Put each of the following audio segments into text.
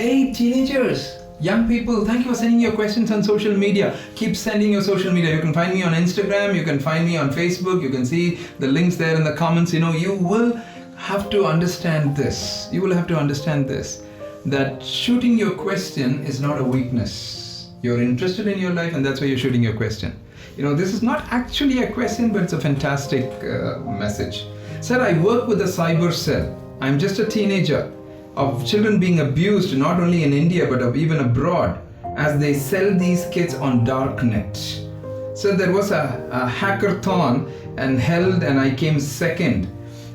Hey teenagers, young people, thank you for sending your questions on social media. Keep sending your social media. You can find me on Instagram, you can find me on Facebook, you can see the links there in the comments. You will have to understand this. You will have to understand this, that shooting your question is not a weakness. You're interested in your life and that's why you're shooting your question. This is not actually a question, but it's a fantastic message. Sir, I work with a cyber cell. I'm just a teenager of children being abused not only in India but even abroad as they sell these kids on darknet. So there was a hackathon and I came second.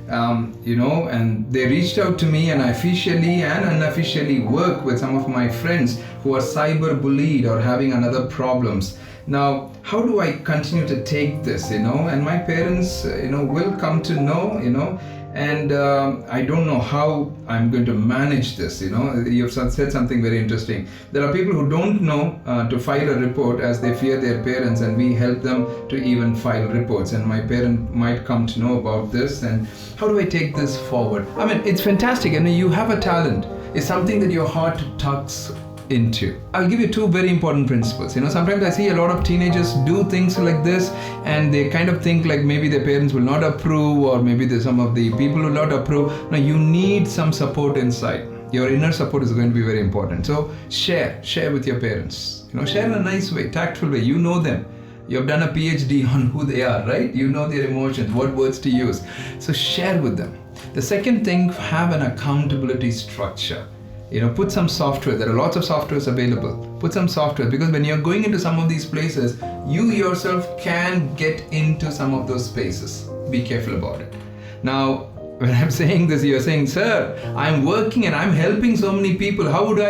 And they reached out to me, and I officially and unofficially work with some of my friends who are cyber bullied or having another problems. Now, how do I continue to take this, and my parents, will come to know, and I don't know how I'm going to manage this, You've said something very interesting. There are people who don't know to file a report as they fear their parents, and we help them to even file reports, and my parent might come to know about this. And how do I take this forward? I mean, it's fantastic, and you have a talent. It's something that your heart tugs into. I'll give you two very important principles. Sometimes I see a lot of teenagers do things like this and they kind of think like maybe their parents will not approve, or maybe there's some of the people will not approve. Now you need some support inside. Your inner support is going to be very important. So share with your parents. Share in a nice way, tactful way. You know them. You have done a PhD on who they are, right? You know their emotions, what words to use. So share with them. The second thing, have an accountability structure. Put some software. There are lots of softwares available. Put some software, because when you're going into some of these places, you yourself can get into some of those spaces. Be careful about it. Now, when I'm saying this, you're saying, sir, I'm working and I'm helping so many people. How would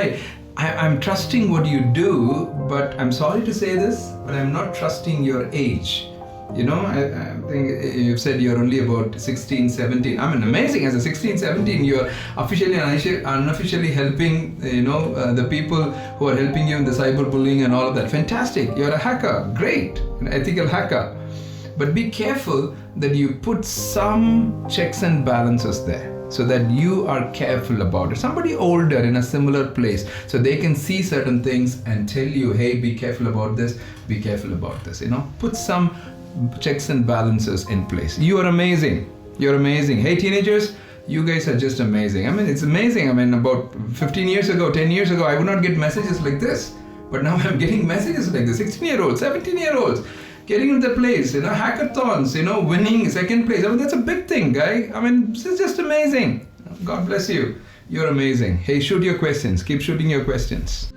I'm trusting what you do, but I'm sorry to say this, but I'm not trusting your age. I think you've said you're only about 16, 17. I mean, amazing. As a 16, 17, you're officially and unofficially helping, the people who are helping you in the cyberbullying and all of that. Fantastic. You're a hacker. Great. An ethical hacker. But be careful that you put some checks and balances there, so that you are careful about it. Somebody older in a similar place, so they can see certain things and tell you, hey, be careful about this, be careful about this. Put some checks and balances in place. You are amazing. You're amazing. Hey teenagers, you guys are just amazing. I mean, it's amazing. I mean, about 15 years ago, 10 years ago, I would not get messages like this. But now I'm getting messages like this. 16-year-olds, 17-year-olds, getting into the place, hackathons, winning second place. I mean, that's a big thing, guy. I mean, this is just amazing. God bless you. You're amazing. Hey, shoot your questions. Keep shooting your questions.